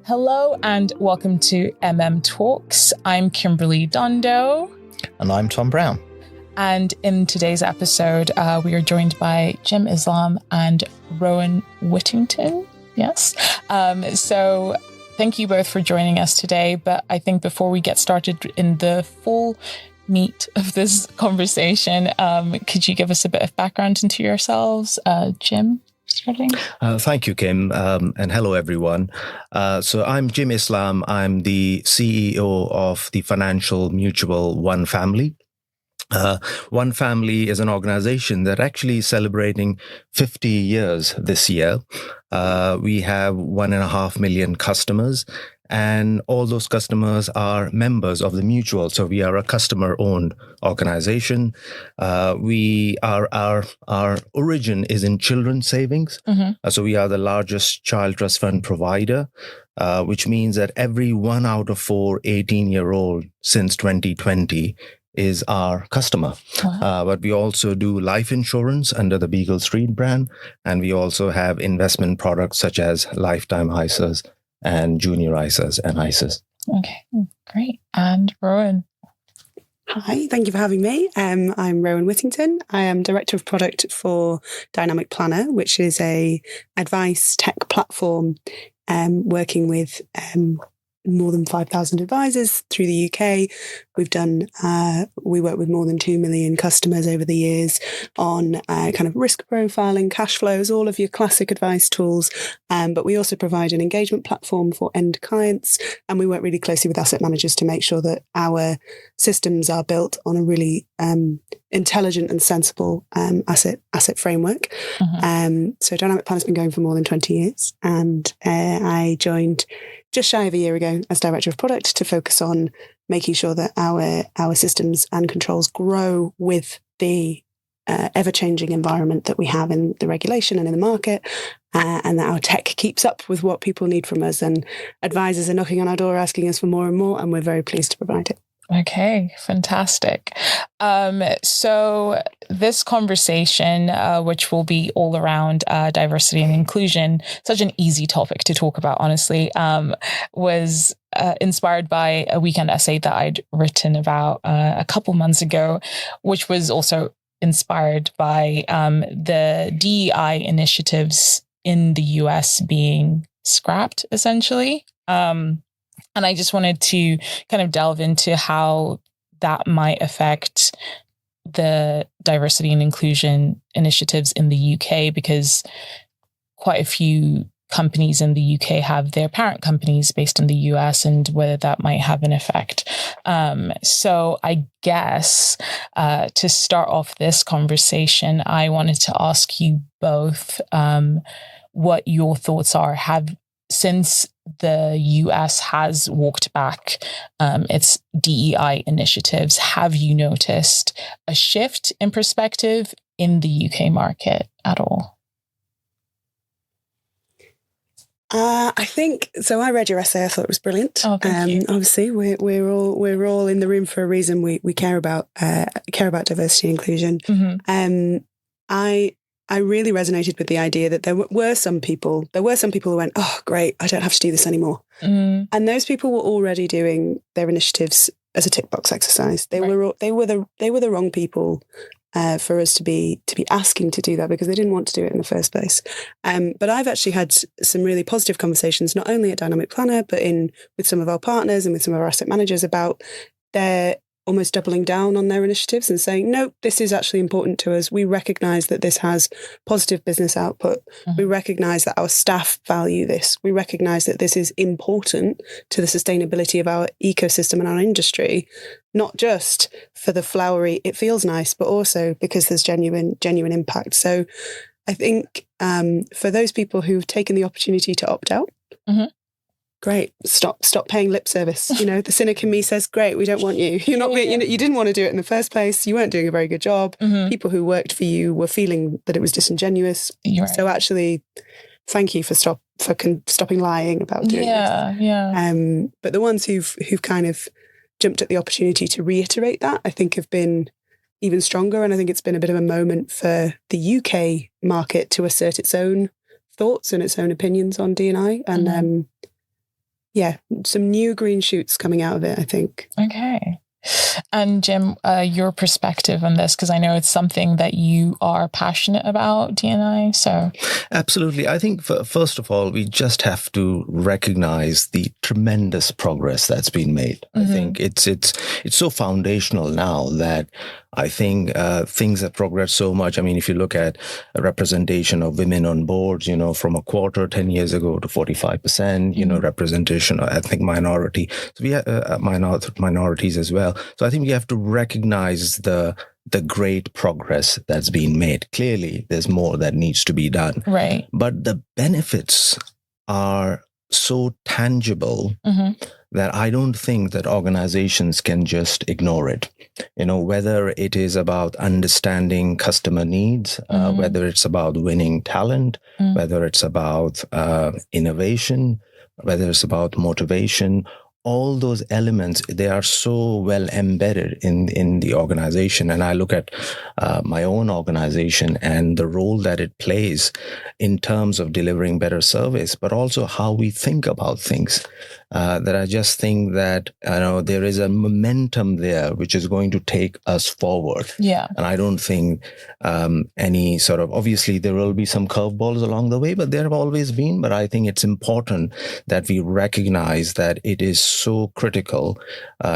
Hello and welcome to Talks. I'm Kimberley Dondo. And I'm Tom Browne. And in today's episode, we are joined by Jim Islam and Rowan Whittington. Yes. So thank you both for joining us today. But I think before we get started in the full meat of this conversation, could you give us a bit of background into yourselves? Jim, starting. Thank you, Kim. And hello, everyone. So I'm Jim Islam. I'm the CEO of the financial mutual OneFamily. OneFamily is an organization that actually is celebrating 50 years this year. We have 1.5 million customers, and all those customers are members of the mutual. So we are a customer-owned organization. Our origin is in children's savings. Mm-hmm. So we are the largest child trust fund provider, which means that every 1 out of 4 18-year-old since 2020 is our customer. Wow. But we also do life insurance under the Beagle Street brand. And we also have investment products such as lifetime ISAs and junior ISAs and ISAs. Okay, great. And Rowan. Hi, thank you for having me. I'm Rowan Whittington. I am Director of Product for Dynamic Planner, which is a advice tech platform working with more than 5,000 advisors through the UK. We work with more than 2 million customers over the years on kind of risk profiling, cash flows, all of your classic advice tools. But we also provide an engagement platform for end clients. And we work really closely with asset managers to make sure that our systems are built on a really intelligent and sensible asset framework. Mm-hmm. So Dynamic Planner's been going for more than 20 years. And I joined just shy of a year ago as Director of Product to focus on making sure that our systems and controls grow with the ever-changing environment that we have in the regulation and in the market, and that our tech keeps up with what people need from us. And advisors are knocking on our door asking us for more and more, and we're very pleased to provide it. Okay, fantastic. So this conversation, which will be all around diversity and inclusion, such an easy topic to talk about, honestly, was inspired by a weekend essay that I'd written about a couple months ago, which was also inspired by the DEI initiatives in the US being scrapped, essentially. And I just wanted to kind of delve into how that might affect the diversity and inclusion initiatives in the UK, because quite a few companies in the UK have their parent companies based in the US, and whether that might have an effect. So I guess to start off this conversation, I wanted to ask you both what your thoughts are. Since the US has walked back its DEI initiatives, have you noticed a shift in perspective in the UK market at all? I think so. I read your essay. I thought it was brilliant. Oh, thank you. Obviously, we're all in the room for a reason. We care about diversity and inclusion. Mm-hmm. I really resonated with the idea that there were some people who went, oh, great, I don't have to do this anymore. Mm. And those people were already doing their initiatives as a tick box exercise. They were the wrong people for us to be asking to do that, because they didn't want to do it in the first place. But I've actually had some really positive conversations, not only at Dynamic Planner, but with some of our partners and with some of our asset managers about their almost doubling down on their initiatives and saying, no, this is actually important to us. We recognise that this has positive business output. Mm-hmm. We recognise that our staff value this. We recognise that this is important to the sustainability of our ecosystem and our industry, not just for the flowery, it feels nice, but also because there's genuine impact. So I think for those people who've taken the opportunity to opt out, mm-hmm. Great. Stop paying lip service. The cynic in me says, great, we don't want you. You're not. You didn't want to do it in the first place. You weren't doing a very good job. Mm-hmm. People who worked for you were feeling that it was disingenuous. Right. So actually, thank you for stopping lying about doing this. Yeah. But the ones who've kind of jumped at the opportunity to reiterate that, I think have been even stronger. And I think it's been a bit of a moment for the UK market to assert its own thoughts and its own opinions on D&I. And some new green shoots coming out of it, I think. Okay. And Jim, your perspective on this, because I know it's something that you are passionate about, D&I. So, absolutely. I think first of all, we just have to recognize the tremendous progress that's been made. I think it's so foundational now that I think things have progressed so much. I mean, if you look at a representation of women on boards, from a quarter 10 years ago to 45%, representation of ethnic minority. So we have minorities as well. So I think we have to recognize the great progress that's been made. Clearly, there's more that needs to be done. Right. But the benefits are so tangible that I don't think that organizations can just ignore it. Whether it is about understanding customer needs, whether it's about winning talent, whether it's about innovation, whether it's about motivation, all those elements, they are so well embedded in the organization. And I look at my own organization and the role that it plays in terms of delivering better service, but also how we think about things. That I just think that there is a momentum there which is going to take us forward. Yeah. And I don't think any sort of, obviously there will be some curveballs along the way, but there have always been. But I think it's important that we recognize that it is so critical,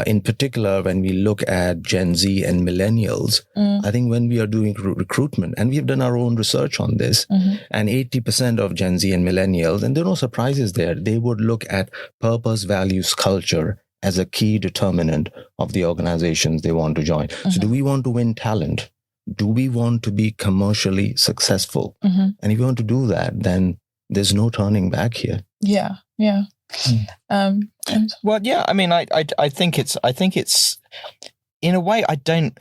in particular when we look at Gen Z and millennials. I think when we are doing recruitment, and we've done our own research on this, and 80% of Gen Z and millennials, and there are no surprises there, they would look at purpose, values, culture as a key determinant of the organizations they want to join. So do we want to win talent? Do we want to be commercially successful? And if you want to do that, then there's no turning back here. Yeah. Yeah. Well, yeah, I mean, I think it's in a way, I don't,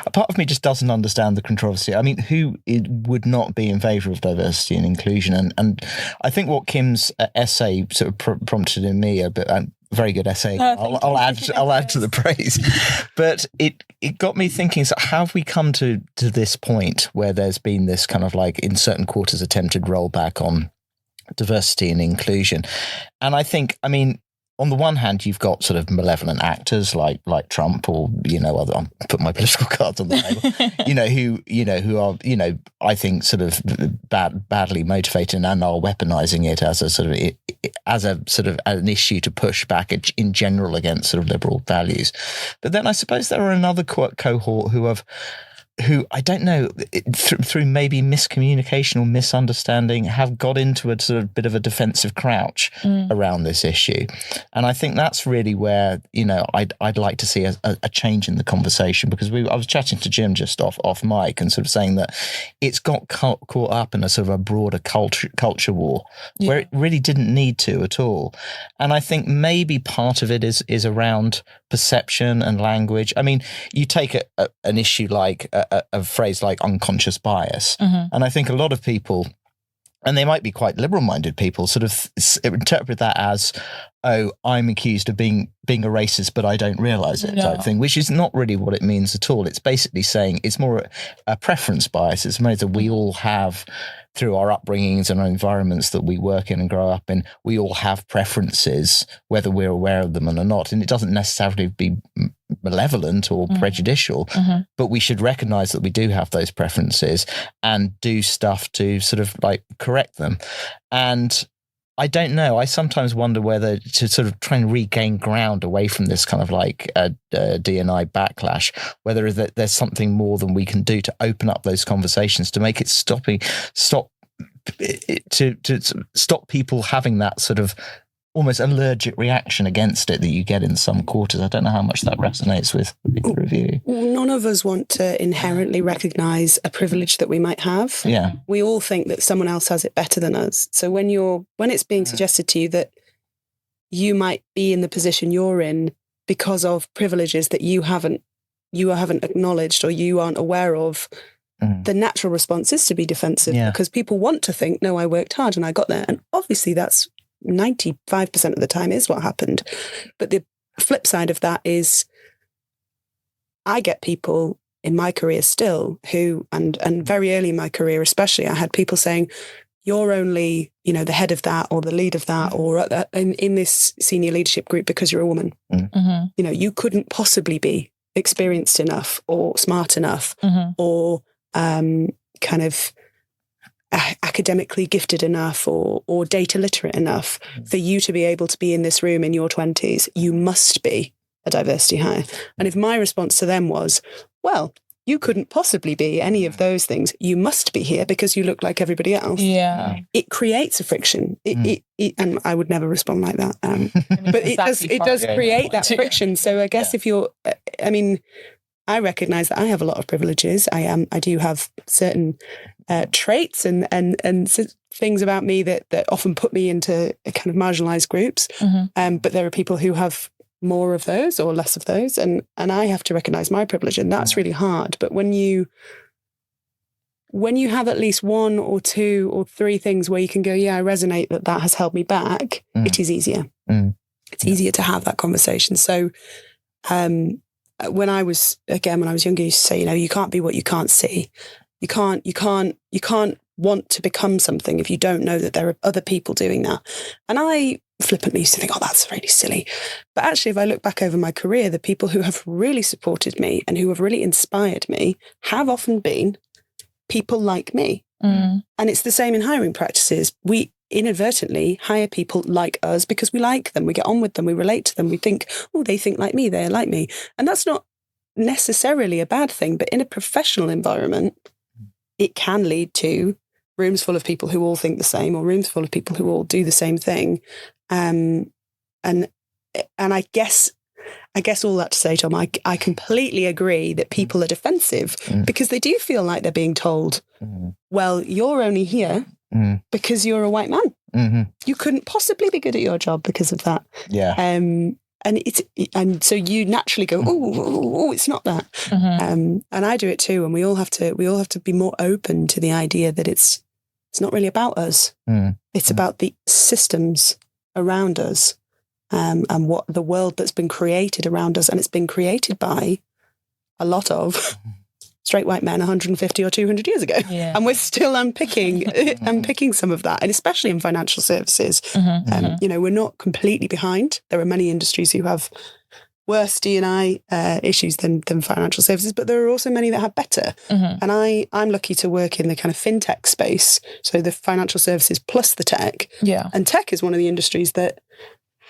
a part of me just doesn't understand the controversy. I mean, who would not be in favour of diversity and inclusion? And I think what Kim's essay sort of prompted in me a bit, a very good essay. I'll add to the praise. But it got me thinking, so how have we come to this point where there's been this kind of like, in certain quarters, attempted rollback on diversity and inclusion? And I think, I mean, on the one hand, you've got sort of malevolent actors like Trump, or other. I'll put my political cards on the table. who are I think sort of badly motivated and are weaponizing it as a sort of an issue to push back in general against sort of liberal values. But then I suppose there are another cohort who I don't know, through maybe miscommunication or misunderstanding, have got into a sort of bit of a defensive crouch around this issue. And I think that's really where, I'd like to see a change in the conversation, because I was chatting to Jim just off mic and sort of saying that it's got caught up in a sort of a broader culture war where it really didn't need to at all. And I think maybe part of it is around perception and language. I mean, you take an issue like a phrase like unconscious bias, and I think a lot of people, and they might be quite liberal-minded people, sort of interpret that as, oh, I'm accused of being a racist, but I don't realise it, type thing, which is not really what it means at all. It's basically saying it's more a preference bias. It's more that we all have, through our upbringings and our environments that we work in and grow up in, we all have preferences, whether we're aware of them or not. And it doesn't necessarily be malevolent or prejudicial, but we should recognise that we do have those preferences and do stuff to sort of like correct them. And I don't know. I sometimes wonder whether to sort of try and regain ground away from this kind of like D&I backlash, whether there's something more than we can do to open up those conversations to make it stop people having that sort of almost allergic reaction against it that you get in some quarters. I don't know how much that resonates with the review. None of us want to inherently recognise a privilege that we might have. Yeah. We all think that someone else has it better than us. So when it's being suggested to you that you might be in the position you're in because of privileges that you haven't acknowledged or you aren't aware of, the natural response is to be defensive, because people want to think, no, I worked hard and I got there. And obviously that's 95% of the time is what happened. But the flip side of that is I get people in my career still who, and very early in my career especially, I had people saying, you're only, the head of that or the lead of that or in this senior leadership group because you're a woman. You couldn't possibly be experienced enough or smart enough or kind of academically gifted enough or data literate enough for you to be able to be in this room in your 20s. You must be a diversity hire. And if my response to them was, well, you couldn't possibly be any of those things. You must be here because you look like everybody else. Yeah. It creates a friction. It and I would never respond like that. But it does create that friction. So I guess if you're, I recognize that I have a lot of privileges. I do have certain traits and things about me that often put me into a kind of marginalized groups. But there are people who have more of those or less of those, and I have to recognize my privilege, and that's really hard. But when you have at least one or two or three things where you can go, yeah, I resonate that has held me back, it is easier. It's easier to have that conversation. So when I was younger, I used to say, you can't be what you can't see. You can't want to become something if you don't know that there are other people doing that. And I flippantly used to think, oh, that's really silly. But actually, if I look back over my career, the people who have really supported me and who have really inspired me have often been people like me. And it's the same in hiring practices. We inadvertently hire people like us because we like them, we get on with them, we relate to them, we think, oh, they think like me, they're like me. And that's not necessarily a bad thing, but in a professional environment, it can lead to rooms full of people who all think the same or rooms full of people who all do the same thing. And I guess all that to say, Tom, I completely agree that people are defensive because they do feel like they're being told, well, you're only here because you're a white man. You couldn't possibly be good at your job because of that. Yeah. And so you naturally go, oh, it's not that. And I do it too. And we all have to be more open to the idea that it's not really about us. It's about the systems around us. And what the world that's been created around us, and it's been created by a lot of straight white men 150 or 200 years ago. Yeah. And we're still unpicking some of that, and especially in financial services. We're not completely behind. There are many industries who have worse D&I issues than financial services, but there are also many that have better. And I'm lucky to work in the kind of fintech space, so the financial services plus the tech. Yeah. And tech is one of the industries that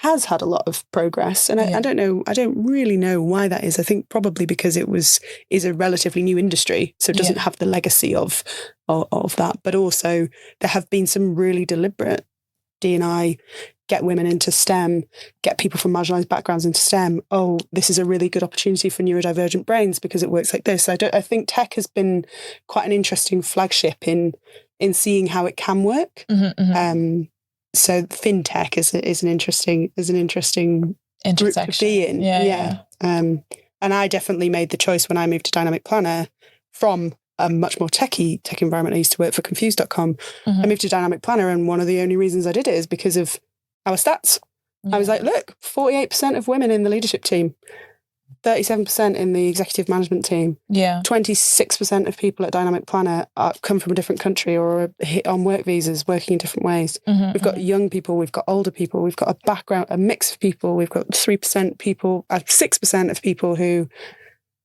has had a lot of progress. And I don't really know why that is. I think probably because is a relatively new industry, so it doesn't have the legacy of that. But also there have been some really deliberate D&I, get women into STEM, get people from marginalised backgrounds into STEM. Oh, this is a really good opportunity for neurodivergent brains because it works like this. I think tech has been quite an interesting flagship in seeing how it can work. So fintech is an interesting group to be in. Yeah. And I definitely made the choice when I moved to Dynamic Planner from a much more tech environment. I used to work for Confused.com. I moved to Dynamic Planner, and one of the only reasons I did it is because of our stats. I was like, look, 48% of women in the leadership team, 37% in the executive management team. 26% of people at Dynamic Planner come from a different country or are hit on work visas, working in different ways. We've got young people, we've got older people, we've got a mix of people. We've got 6% of people who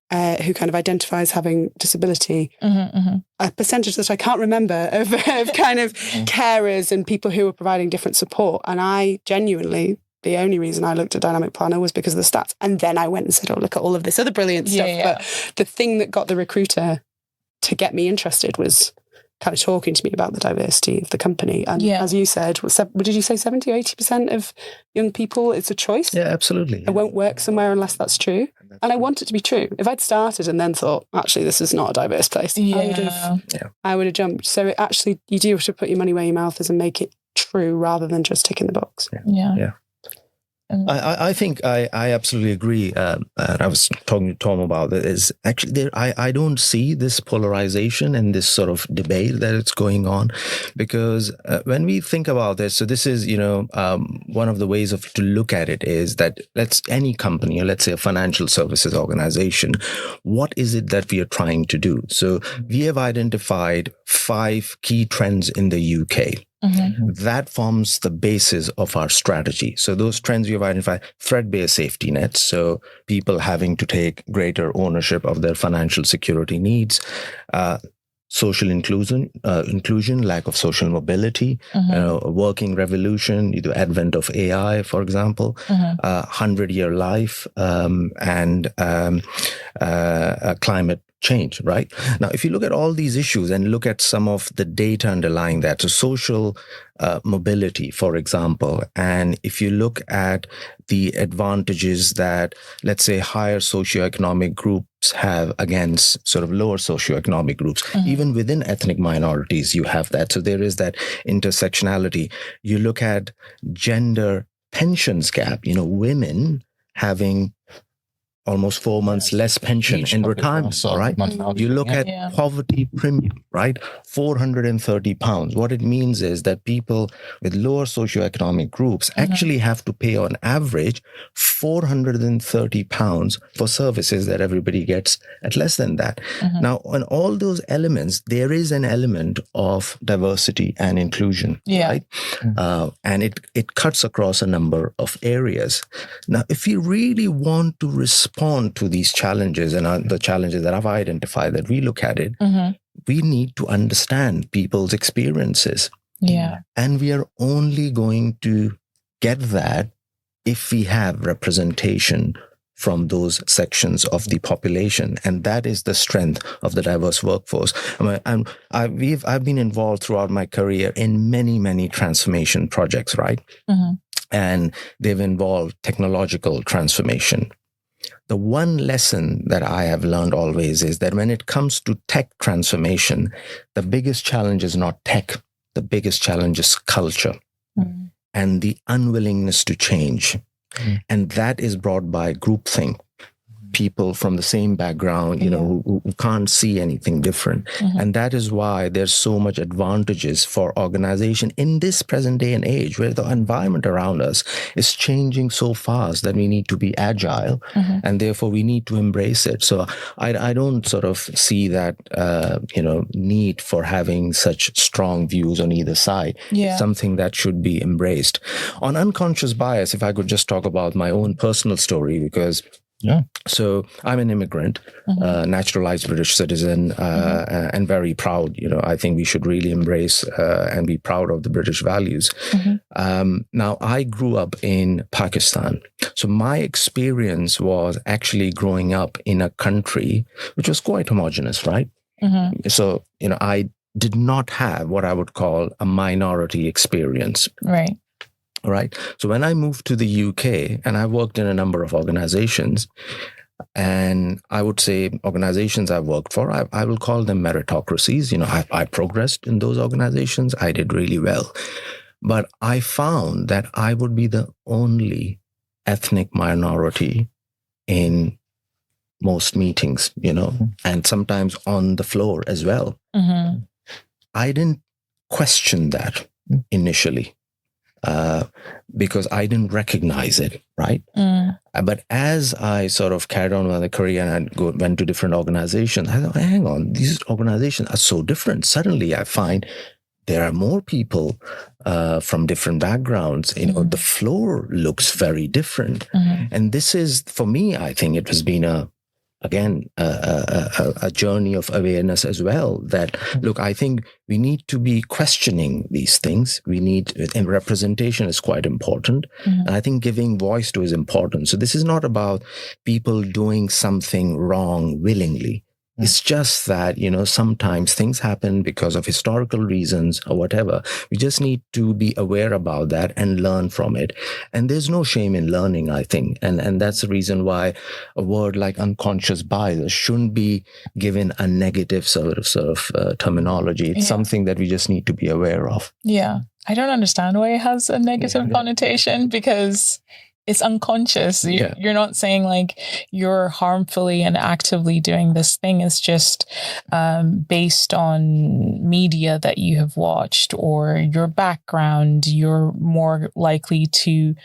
kind of identify as having disability. A percentage that I can't remember of kind of carers and people who are providing different support. And I genuinely, the only reason I looked at Dynamic Planner was because of the stats. And then I went and said, oh, look at all of this other brilliant stuff. But the thing that got the recruiter to get me interested was kind of talking to me about the diversity of the company. And as you said, what did you say, 70 or 80% of young people, it's a choice? Yeah, absolutely. I won't work somewhere unless that's true. And I want it to be true. If I'd started and then thought, actually, this is not a diverse place, I would have jumped. So you do have to put your money where your mouth is and make it true rather than just ticking the box. Yeah. I think I absolutely agree. I was talking to Tom about it. Is actually I don't see this polarization and this sort of debate that it's going on, because when we think about this, so this is one of the ways to look at it is that any company, or let's say a financial services organization, what is it that we are trying to do? So we have identified 5 key trends in the UK. That forms the basis of our strategy. So those trends we have identified: threat-based safety nets, so people having to take greater ownership of their financial security needs; social inclusion, lack of social mobility; working revolution, the advent of AI, for example; 100-year life, and climate change, right? Now, if you look at all these issues and look at some of the data underlying that, so social mobility, for example, and if you look at the advantages that, let's say, higher socioeconomic groups have against sort of lower socioeconomic groups, even within ethnic minorities, you have that. So there is that intersectionality. You look at gender pensions gap, women having almost 4 months less pension in retirement, right? You look at poverty premium, right? £430. What it means is that people with lower socioeconomic groups actually have to pay on average £430 for services that everybody gets at less than that. Now, on all those elements, there is an element of diversity and inclusion, right? And it cuts across a number of areas. Now, if you really want to respond to these challenges and the challenges that I've identified, that we look at it, we need to understand people's experiences. And we are only going to get that if we have representation from those sections of the population. And that is the strength of the diverse workforce. I've been involved throughout my career in many, many transformation projects, right? And they've involved technological transformation. The one lesson that I have learned always is that when it comes to tech transformation, the biggest challenge is not tech. The biggest challenge is culture and the unwillingness to change. And that is brought by groupthink. People from the same background, who can't see anything different. And that is why there's so much advantages for organization in this present day and age, where the environment around us is changing so fast that we need to be agile, and therefore we need to embrace it. So I don't sort of see that, need for having such strong views on either side. It's something that should be embraced. On unconscious bias, if I could just talk about my own personal story, because so I'm an immigrant, naturalized British citizen, and very proud. I think we should really embrace and be proud of the British values. Now, I grew up in Pakistan. So my experience was actually growing up in a country which was quite homogenous, right? So, I did not have what I would call a minority experience. Right. So when I moved to the UK, and I worked in a number of organizations, and I would say organizations I worked for, I will call them meritocracies. I progressed in those organizations. I did really well. But I found that I would be the only ethnic minority in most meetings, and sometimes on the floor as well. I didn't question that initially. Because I didn't recognize it, right? But as I sort of carried on with my career and I went to different organizations, I thought, hang on, these organizations are so different. Suddenly I find there are more people from different backgrounds. The floor looks very different. And this is, for me, I think it has been a journey of awareness as well, that, look, I think we need to be questioning these things. And representation is quite important. And I think giving voice to is important. So this is not about people doing something wrong willingly. It's just that, sometimes things happen because of historical reasons or whatever. We just need to be aware about that and learn from it. And there's no shame in learning, I think. And that's the reason why a word like unconscious bias shouldn't be given a negative sort of terminology. It's something that we just need to be aware of. I don't understand why it has a negative connotation, because it's unconscious. You're not saying like you're harmfully and actively doing this thing. It's just based on media that you have watched or your background. You're more likely to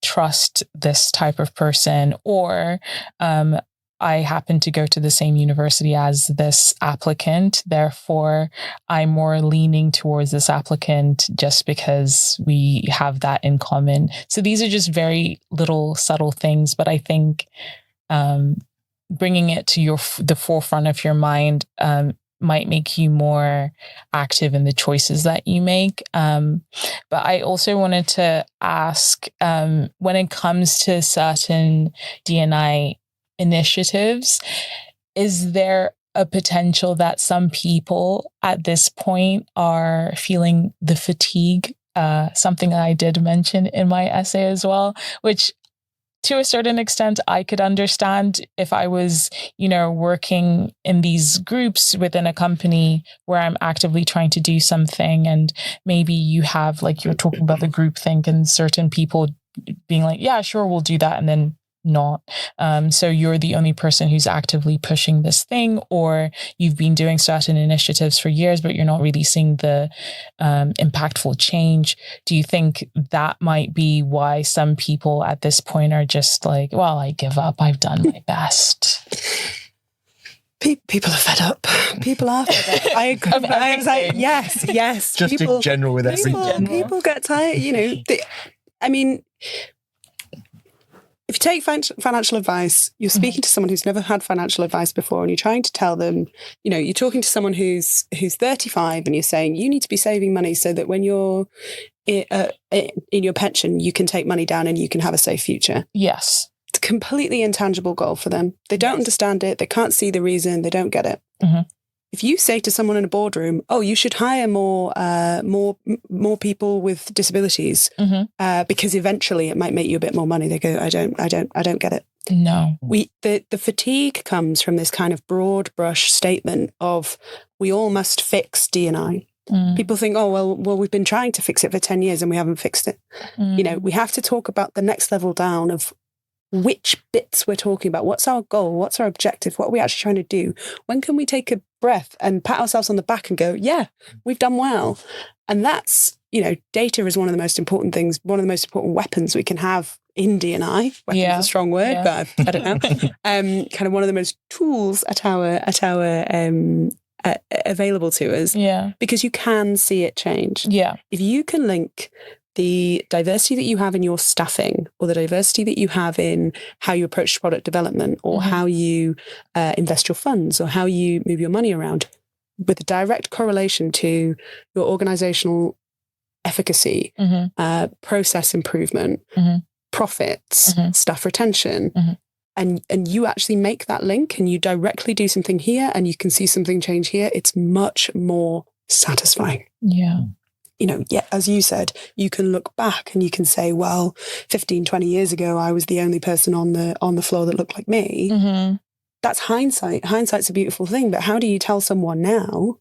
trust this type of person, or I happen to go to the same university as this applicant, therefore I'm more leaning towards this applicant just because we have that in common. So these are just very little subtle things, but I think bringing it to the forefront of your mind might make you more active in the choices that you make. But I also wanted to ask, when it comes to certain D&I initiatives, is there a potential that some people at this point are feeling the fatigue? Something that I did mention in my essay as well, which to a certain extent, I could understand if I was, working in these groups within a company where I'm actively trying to do something. And maybe you have, like, you're talking about the group think and certain people being like, yeah, sure, we'll do that. And then not. So you're the only person who's actively pushing this thing, or you've been doing certain initiatives for years, but you're not really seeing the impactful change. Do you think that might be why some people at this point are just like, well, I give up. I've done my best. People are fed up. People are fed up. I was like, yes. Just people, in general with everything. People get tired. If you take financial advice, you're speaking to someone who's never had financial advice before, and you're trying to tell them, you're talking to someone who's 35, and you're saying you need to be saving money so that when you're in your pension, you can take money down and you can have a safe future. Yes. It's a completely intangible goal for them. They don't understand it. They can't see the reason. They don't get it. Mm-hmm. If you say to someone in a boardroom, "Oh, you should hire more people with disabilities because eventually it might make you a bit more money," they go, "I don't get it." No, the fatigue comes from this kind of broad brush statement of we all must fix D&I. People think, "Oh, well, we've been trying to fix it for 10 years and we haven't fixed it." We have to talk about the next level down of which bits we're talking about. What's our goal? What's our objective? What are we actually trying to do? When can we take a breath and pat ourselves on the back and go, yeah, we've done well? And that's, data is one of the most important things, one of the most important weapons we can have in D&I. Weapon's a strong word, but I don't know. Kind of one of the most tools at our available to us. Yeah. Because you can see it change. Yeah. If you can link the diversity that you have in your staffing, or the diversity that you have in how you approach product development, or how you invest your funds, or how you move your money around, with a direct correlation to your organizational efficacy, process improvement, profits, staff retention, and you actually make that link and you directly do something here and you can see something change here, it's much more satisfying. Yeah. As you said, you can look back and you can say, well, 15, 20 years ago, I was the only person on the floor that looked like me. That's hindsight. Hindsight's a beautiful thing. But how do you tell someone now,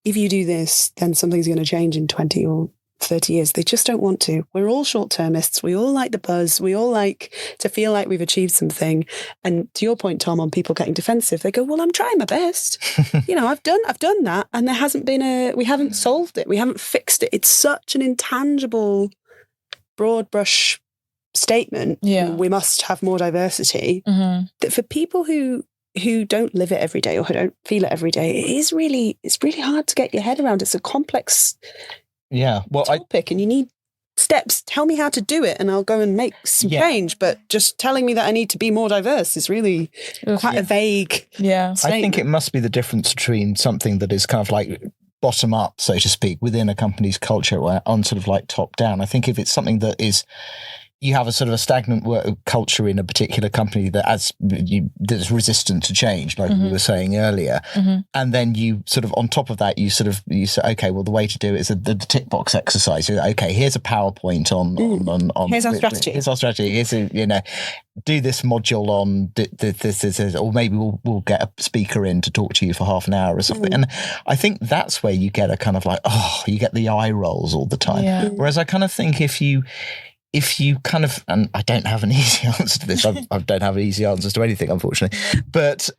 if you do this, then something's going to change in 20 or 30 years? They just don't want to. We're all short-termists. We all like the buzz. We all like to feel like we've achieved something. And to your point, Tom, on people getting defensive, they go, well, I'm trying my best. I've done that. And there hasn't been we haven't solved it. We haven't fixed it. It's such an intangible, broad brush statement. Yeah. We must have more diversity. That for people who don't live it every day or who don't feel it every day, it's really hard to get your head around. It's a complex topic, and you need steps. Tell me how to do it and I'll go and make some change. But just telling me that I need to be more diverse is really quite a vague statement. I think it must be the difference between something that is kind of like bottom up, so to speak, within a company's culture, on sort of like top down. I think if it's something that is, you have a sort of a stagnant work culture in a particular company that's resistant to change, like we were saying earlier. And then you sort of, on top of that, you say, okay, well, the way to do it is the tick box exercise. Okay, here's a PowerPoint on here's our strategy. Here's our strategy. Here's do this module on this, or maybe we'll get a speaker in to talk to you for half an hour or something. And I think that's where you get a kind of like, you get the eye rolls all the time. Yeah. Whereas I kind of think if you if you kind of, and I don't have an easy answer to this, I don't have easy answers to anything, unfortunately, but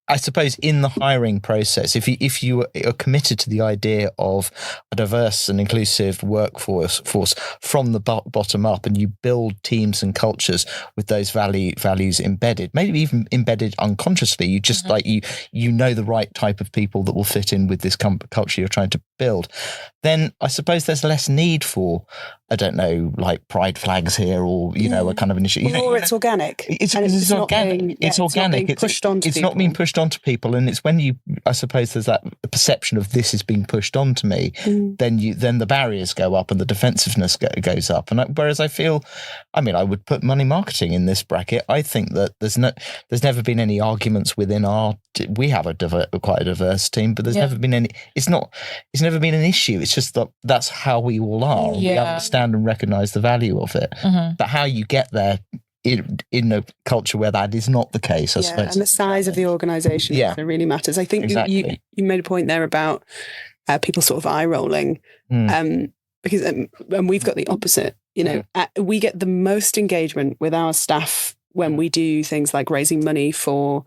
I suppose in the hiring process, if you are committed to the idea of a diverse and inclusive workforce from the bottom up, and you build teams and cultures with those values embedded, maybe even embedded unconsciously, you just like you know the right type of people that will fit in with this culture you're trying to build, then I suppose there's less need for, I don't know, like pride flags here, or a kind of initiative. Or it's organic. It's organic. It's organic. It's not being pushed onto people, and it's when you, I suppose, there's that perception of this is being pushed onto me. Then the barriers go up and the defensiveness goes up. And whereas I feel, I mean, I would put money marketing in this bracket. I think that there's never been any arguments within we have quite a diverse team, but there's never been any. It's never been an issue. It's just that that's how we all are. We understand and recognise the value of it. But how you get there in a culture where that is not the case, I suppose. And the size of the organisation really matters. I think you made a point there about people sort of eye rolling, because and we've got the opposite. We get the most engagement with our staff when we do things like raising money for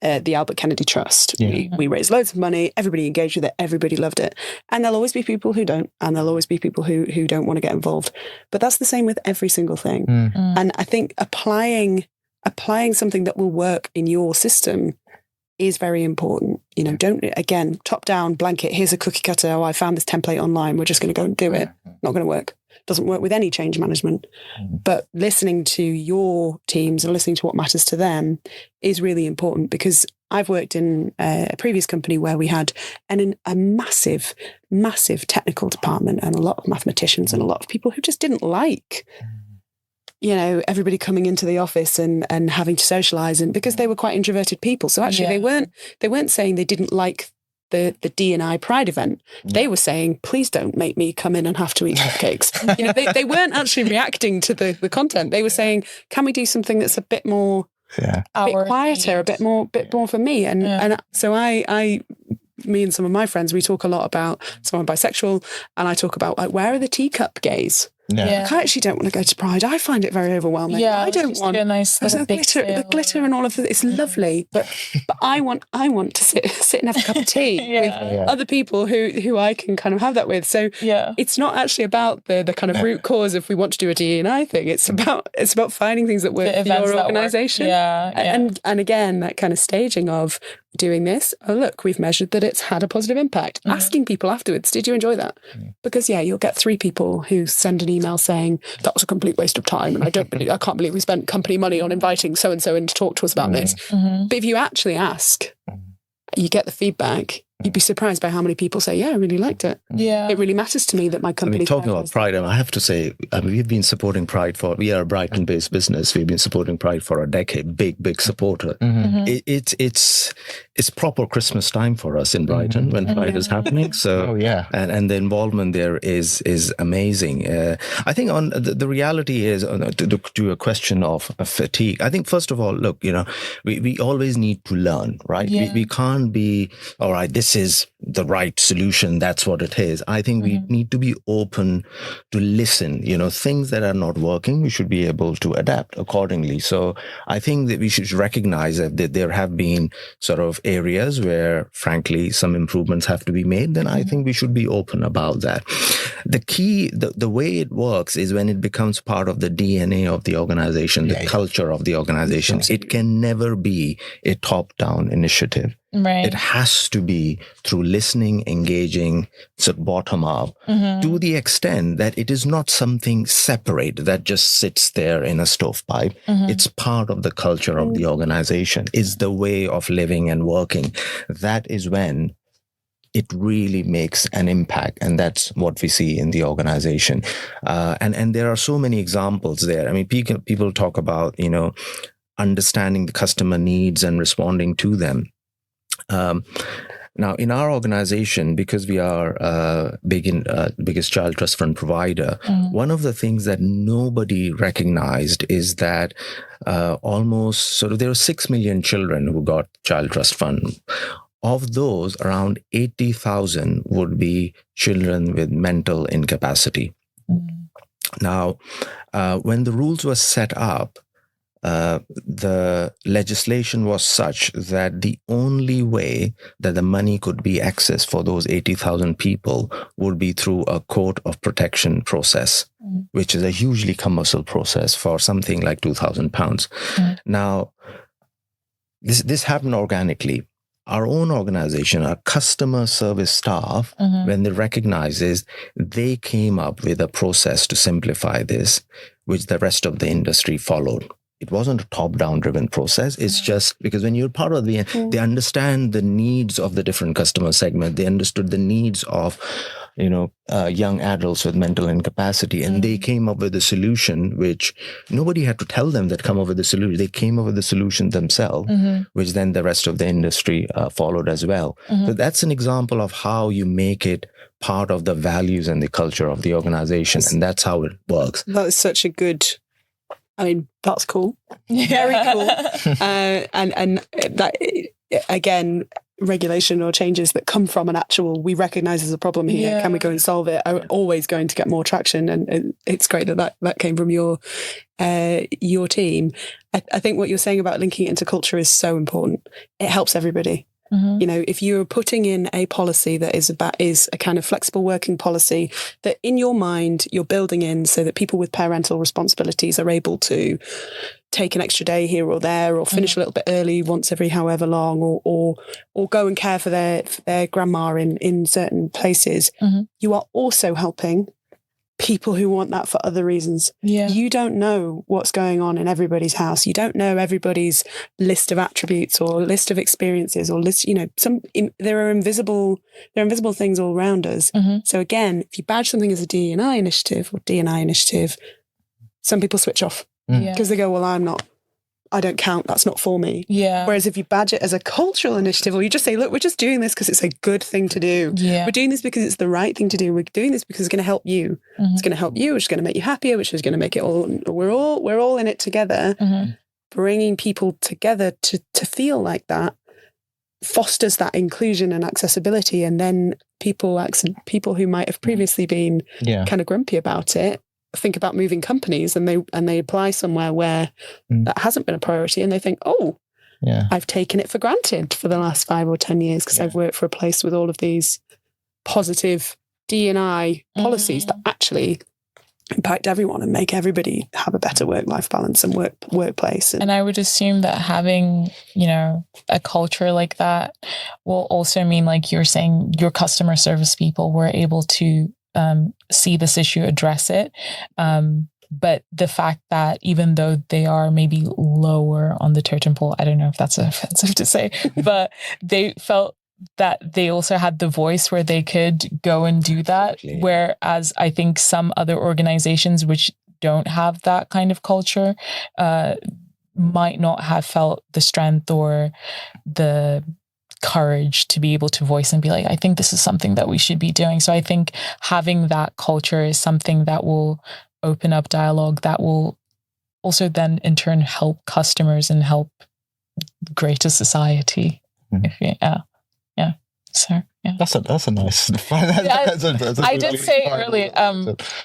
the Albert Kennedy Trust. We raised loads of money, everybody engaged with it, everybody loved it. And there'll always be people who don't, and there'll always be people who don't want to get involved. But that's the same with every single thing. And I think applying something that will work in your system is very important. Don't, again, top down blanket, here's a cookie cutter, I found this template online, we're just going to go and do it. Not going to work. Doesn't work with any change management. But listening to your teams and listening to what matters to them is really important, because I've worked in a previous company where we had a massive, massive technical department and a lot of mathematicians and a lot of people who just didn't like everybody coming into the office and having to socialise, and because they were quite introverted people. So actually they weren't saying they didn't like the D&I Pride event. They were saying, please don't make me come in and have to eat cupcakes. They weren't actually reacting to the content. They were saying, can we do something that's a bit more a bit quieter, a bit more for me? And so me and some of my friends, we talk a lot about, so I'm bisexual, and I talk about, like, where are the teacup gays? I actually don't want to go to Pride. I find it very overwhelming. I don't want the glitter and all of it. It's lovely, but I want to sit and have a cup of tea with other people who I can kind of have that with. So it's not actually about the kind of root cause if we want to do a D&I thing. It's about finding things that work for your organisation. And again, that kind of staging of doing this. Oh, look, we've measured that it's had a positive impact. Asking people afterwards, did you enjoy that? Because you'll get 3 people who send an email saying that was a complete waste of time, and I can't believe we spent company money on inviting so and so in to talk to us about this. But if you actually ask, you get the feedback. You'd be surprised by how many people say, I really liked it. It really matters to me that my company... talking about Pride, I have to say, we've been supporting Pride we are a Brighton-based business. We've been supporting Pride for a decade. Big supporter. It's proper Christmas time for us in Brighton when Pride is happening. So, and the involvement there is amazing. I think on the reality is, to a question of fatigue, I think, first of all, look, we always need to learn, right? We can't be, all right, this is the right solution, that's what it is. I think we need to be open to listen. Things that are not working, we should be able to adapt accordingly. So I think that we should recognize that there have been sort of areas where, frankly, some improvements have to be made. Then I think we should be open about that. The key, the way it works is when it becomes part of the DNA of the organization, the culture of the organization. It can never be a top-down initiative. Right. It has to be through listening, engaging, so bottom up, to the extent that it is not something separate that just sits there in a stovepipe. It's part of the culture of the organization. It's the way of living and working. That is when it really makes an impact. And that's what we see in the organization. And there are so many examples there. I mean, people talk about, understanding the customer needs and responding to them. Now, in our organization, because we are biggest child trust fund provider, one of the things that nobody recognized is that almost there were 6 million children who got child trust fund. Of those, around 80,000 would be children with mental incapacity. Now, when the rules were set up, the legislation was such that the only way that the money could be accessed for those 80,000 people would be through a court of protection process, which is a hugely cumbersome process for something like £2,000. Now, this happened organically. Our own organization, our customer service staff, when they recognized this, they came up with a process to simplify this, which the rest of the industry followed. It wasn't a top-down driven process. It's just because when you're part of they understand the needs of the different customer segment. They understood the needs of, young adults with mental incapacity. And they came up with a solution, which nobody had to tell them that come up with the solution. They came up with the solution themselves, which then the rest of the industry followed as well. So that's an example of how you make it part of the values and the culture of the organization. And that's how it works. That is such a good... that's cool. Very cool. And that, again, regulation or changes that come from an actual, we recognize there's a problem here, can we go and solve it, are always going to get more traction. And it's great that came from your team. I think what you're saying about linking it into culture is so important. It helps everybody. If you're putting in a policy that is a kind of flexible working policy that in your mind you're building in so that people with parental responsibilities are able to take an extra day here or there, or finish a little bit early once every however long, or go and care for their grandma in certain places, you are also helping people who want that for other reasons. You don't know what's going on in everybody's house. You don't know everybody's list of attributes or list of experiences or list, there are invisible things all around us. So again, if you badge something as a D&I initiative or D&I initiative, some people switch off because they go, well, I don't count. That's not for me. Whereas if you badge it as a cultural initiative, or you just say, look, we're just doing this because it's a good thing to do. We're doing this because it's the right thing to do. We're doing this because it's going to help you. It's going to help you, which is going to make you happier, which is going to make it all, we're all in it together. Bringing people together to feel like that fosters that inclusion and accessibility. And then people who might have previously been kind of grumpy about it, think about moving companies, and they apply somewhere where that hasn't been a priority, and they think, I've taken it for granted for the last 5 or 10 years because I've worked for a place with all of these positive D&I policies that actually impact everyone and make everybody have a better work-life balance and workplace. And I would assume that having, a culture like that will also mean, like you're saying, your customer service people were able to see this issue, address it. But the fact that even though they are maybe lower on the totem pole, I don't know if that's offensive to say, but they felt that they also had the voice where they could go and do that. Whereas I think some other organizations which don't have that kind of culture might not have felt the strength or the courage to be able to voice and be like, I think this is something that we should be doing. So I think having that culture is something that will open up dialogue, that will also then in turn help customers and help greater society. So that's a nice. I did say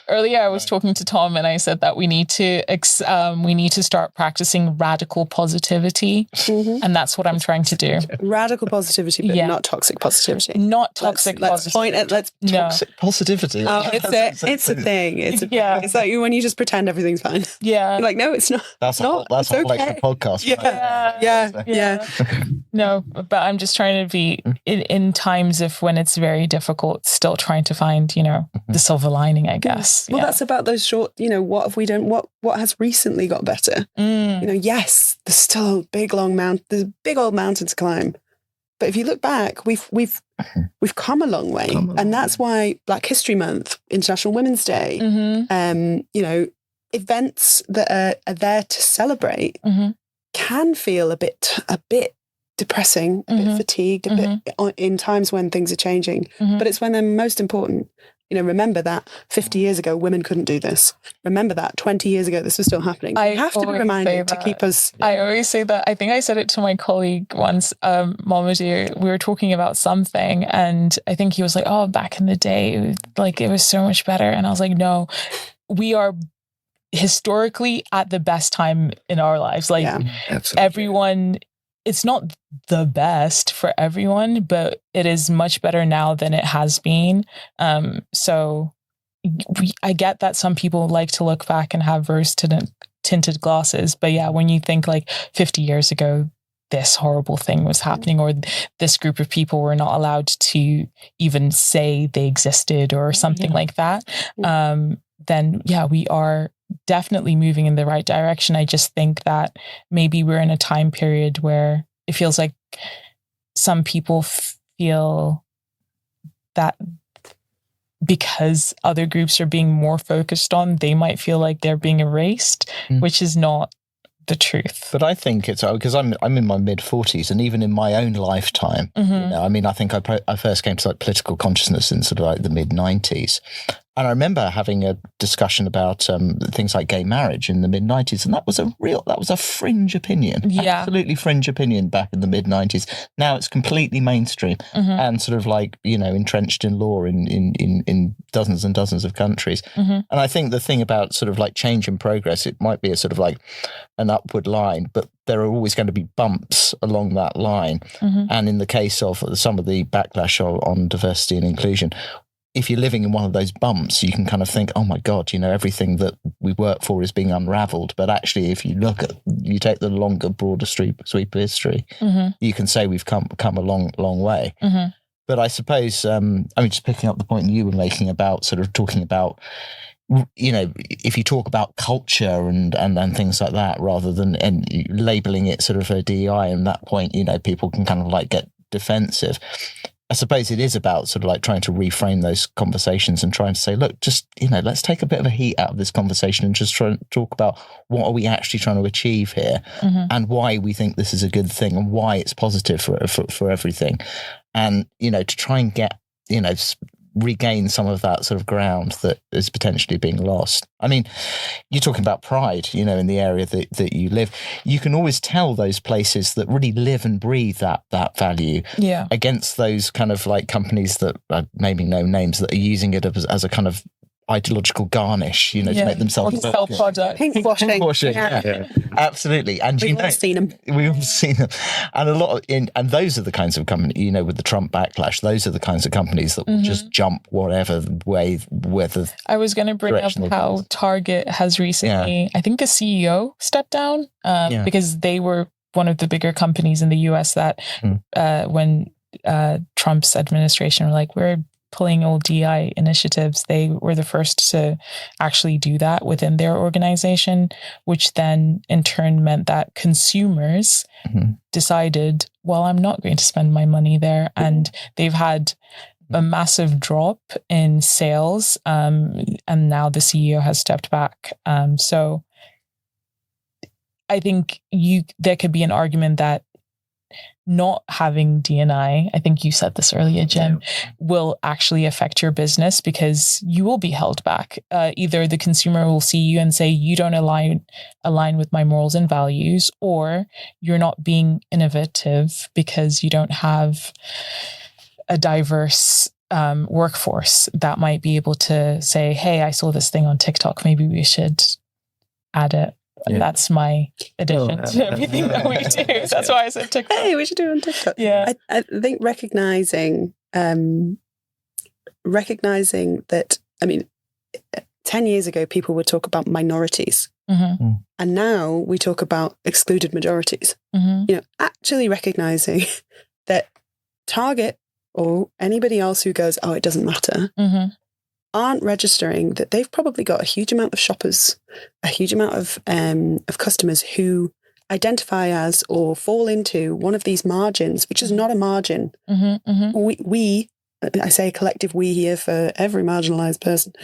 earlier I was talking to Tom and I said that we need to start practicing radical positivity, and that's what I'm trying to do. Radical positivity, but not toxic positivity. Not toxic positivity. Toxic positivity. It's a thing. It's like when you just pretend everything's fine. You're like, no, it's not. That's not. That's okay. like the podcast. Yeah. No, but I'm just trying to be in times of when it's very difficult, still trying to find, the silver lining, I guess. Well, that's about those short, what have we done? What has recently got better? Yes, there's still there's a big old mountain to climb. But if you look back, we've come a long way. And that's why Black History Month, International Women's Day, events that are there to celebrate can feel a bit depressing, a bit fatigued, a bit in times when things are changing. But it's when they're most important. Remember that 50 years ago, women couldn't do this. Remember that 20 years ago, this was still happening. You have to be reminded to keep us. I always say that. I think I said it to my colleague once, Mamadou. We were talking about something and I think he was like, oh, back in the day, it was so much better. And I was like, no, we are historically at the best time in our lives. Like everyone, it's not the best for everyone, but it is much better now than it has been. So I get that some people like to look back and have rose-tinted glasses. But yeah, when you think like 50 years ago, this horrible thing was happening, or this group of people were not allowed to even say they existed or something like that, then yeah, we are definitely moving in the right direction. I just think that maybe we're in a time period where it feels like some people feel that because other groups are being more focused on, they might feel like they're being erased, which is not the truth. But I think it's because I'm in my mid-40s, and even in my own lifetime, you know, I mean, I think I first came to like political consciousness in sort of like the mid-90s. And I remember having a discussion about things like gay marriage in the mid-90s, and that was a fringe opinion, absolutely fringe opinion back in the mid-90s. Now it's completely mainstream and sort of like, you know, entrenched in law in dozens and dozens of countries. And I think the thing about sort of like change and progress, it might be a sort of like an upward line, but there are always going to be bumps along that line. And in the case of some of the backlash on diversity and inclusion, if you're living in one of those bumps, you can kind of think, oh my God, you know, everything that we work for is being unraveled. But actually, if you take the longer, broader sweep of history, you can say we've come a long way. But I suppose, I mean, just picking up the point you were making about sort of talking about, you know, if you talk about culture and things like that, rather than labeling it sort of a DEI, and that point, you know, people can kind of like get defensive. I suppose it is about sort of like trying to reframe those conversations and trying to say, look, just, you know, let's take a bit of a heat out of this conversation and just try to talk about what are we actually trying to achieve here and why we think this is a good thing and why it's positive for everything. And, you know, to try and get, you know, regain some of that sort of ground that is potentially being lost. I mean, you're talking about pride, you know, in the area that you live. You can always tell those places that really live and breathe that value against those kind of like companies that naming no names that are using it as a kind of ideological garnish, you know, to make themselves sell product. Pink washing. Yeah. Absolutely. And we've all seen them. We've all seen them. And a lot and those are the kinds of companies, you know, with the Trump backlash, those are the kinds of companies that will just jump whatever way, whether. I was going to bring up how Target has recently, I think the CEO stepped down because they were one of the bigger companies in the US that when Trump's administration were like, we're pulling all DI initiatives, they were the first to actually do that within their organization, which then in turn meant that consumers decided, well, I'm not going to spend my money there. And they've had a massive drop in sales. And now the CEO has stepped back. So I think there could be an argument that not having D&I, I think you said this earlier, Jim, will actually affect your business because you will be held back. Either the consumer will see you and say, you don't align with my morals and values, or you're not being innovative because you don't have a diverse workforce that might be able to say, hey, I saw this thing on TikTok, maybe we should add it. And that's my addition to everything that we do. That's why I said TikTok. Hey, we should do it on TikTok. Yeah. I think recognizing that, I mean, 10 years ago, people would talk about minorities. And now we talk about excluded majorities. You know, actually recognizing that Target or anybody else who goes, oh, it doesn't matter, aren't registering that they've probably got a huge amount of shoppers, a huge amount of customers who identify as or fall into one of these margins, which is not a margin. We I say collective we here for every marginalised person.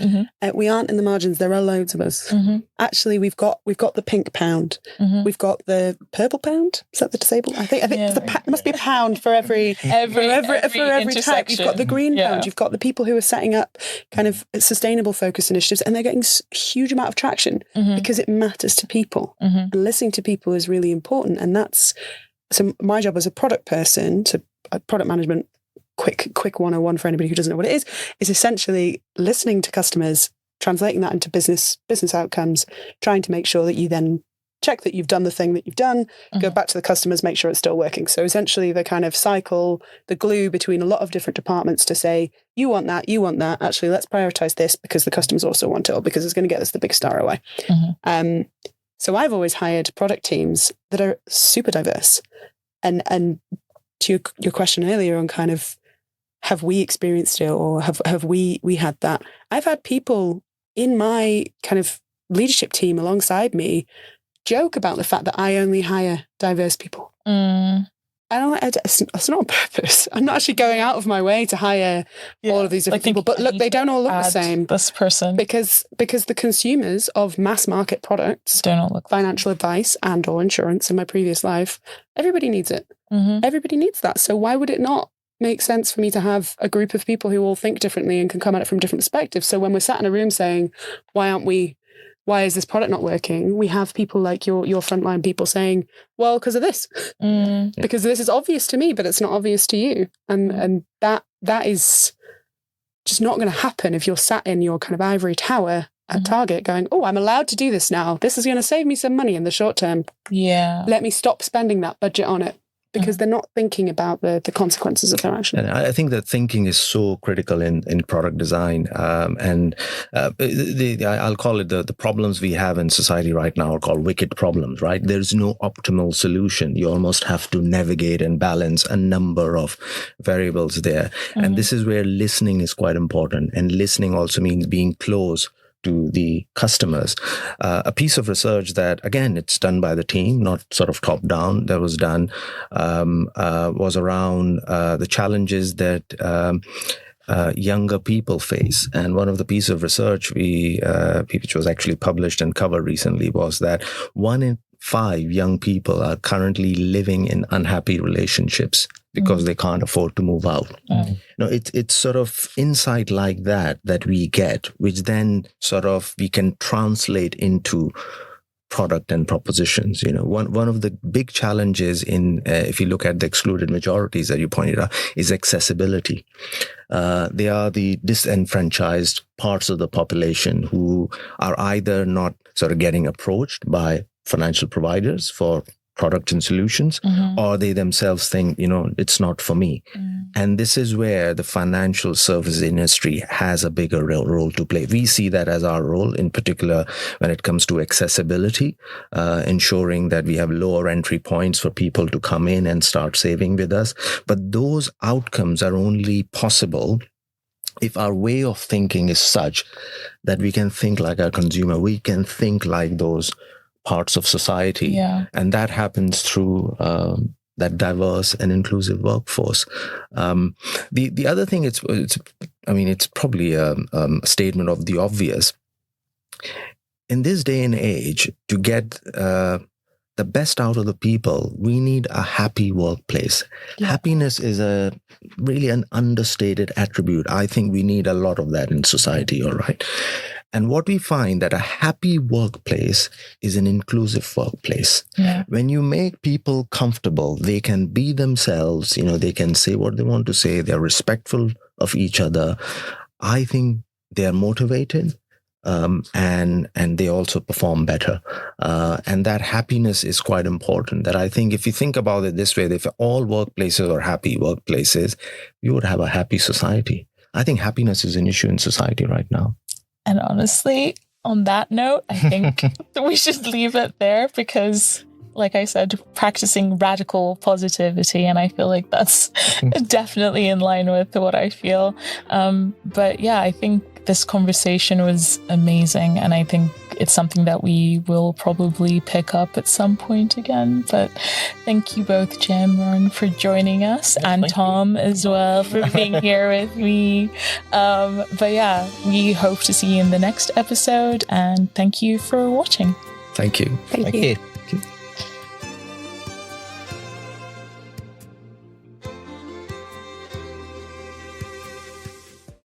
We aren't in the margins. There are loads of us. Actually, we've got the pink pound. We've got the purple pound. Is that the disabled? I think there must be a pound for every type. You've got the green pound. You've got the people who are setting up kind of sustainable focus initiatives, and they're getting a huge amount of traction because it matters to people. And listening to people is really important. And that's so my job as a product person, product management. Quick 101 for anybody who doesn't know what it is essentially listening to customers translating that into business outcomes, trying to make sure that you then check that you've done the thing that you've done, go back to the customers, make sure it's still working. So essentially the kind of cycle, the glue between a lot of different departments to say, you want that, actually let's prioritize this because the customers also want it, or because it's going to get us the biggest ROI. So I've always hired product teams that are super diverse. And to your question earlier on kind of, have we experienced it, or have we had that? I've had people in my kind of leadership team alongside me joke about the fact that I only hire diverse people. It's not on purpose. I'm not actually going out of my way to hire all of these different people. But look, they don't all look the same. This person. Because the consumers of mass market products, don't all look financial advice and or insurance in my previous life, everybody needs it. Everybody needs that. So why would it not make sense for me to have a group of people who all think differently and can come at it from different perspectives? So when we're sat in a room saying, why is this product not working? We have people like your frontline people saying, well, because of this. Because this is obvious to me, but it's not obvious to you. And that is just not going to happen if you're sat in your kind of ivory tower at Target going, oh, I'm allowed to do this now. This is going to save me some money in the short term. Yeah. Let me stop spending that budget on it. Because they're not thinking about the consequences of their action. And I think that thinking is so critical in product design. I'll call it the problems we have in society right now are called wicked problems, right? There's no optimal solution. You almost have to navigate and balance a number of variables there. And this is where listening is quite important. And listening also means being close to the customers. A piece of research that, again, it's done by the team, not sort of top down, that was done, was around the challenges that younger people face. And one of the pieces of research which was actually published and covered recently was that 1 in 5 young people are currently living in unhappy relationships because they can't afford to move out. It's sort of insight like that we get, which then sort of we can translate into product and propositions. One of the big challenges if you look at the excluded majorities that you pointed out, is accessibility. They are the disenfranchised parts of the population who are either not sort of getting approached by financial providers for products and solutions, or they themselves think, it's not for me. And this is where the financial services industry has a bigger role to play. We see that as our role, in particular when it comes to accessibility, ensuring that we have lower entry points for people to come in and start saving with us. But those outcomes are only possible if our way of thinking is such that we can think like our consumer, we can think like those parts of society. And that happens through that diverse and inclusive workforce. The other thing, it's probably a statement of the obvious. In this day and age, to get the best out of the people, we need a happy workplace. Happiness is really an understated attribute. I think we need a lot of that in society, all right? And what we find that a happy workplace is an inclusive workplace. When you make people comfortable, they can be themselves, they can say what they want to say, they're respectful of each other. I think they're motivated. And they also perform better. And that happiness is quite important. That I think if you think about it this way, if all workplaces are happy workplaces, you would have a happy society. I think happiness is an issue in society right now. And honestly, on that note, I think we should leave it there because, like I said, practicing radical positivity. And I feel like that's definitely in line with what I feel. But yeah, I think this conversation was amazing. And I think it's something that we will probably pick up at some point again. But thank you both, Jim, Rowan, for joining us, and Tom as well for being here with me. But yeah, we hope to see you in the next episode. And thank you for watching. Thank you. Thank you.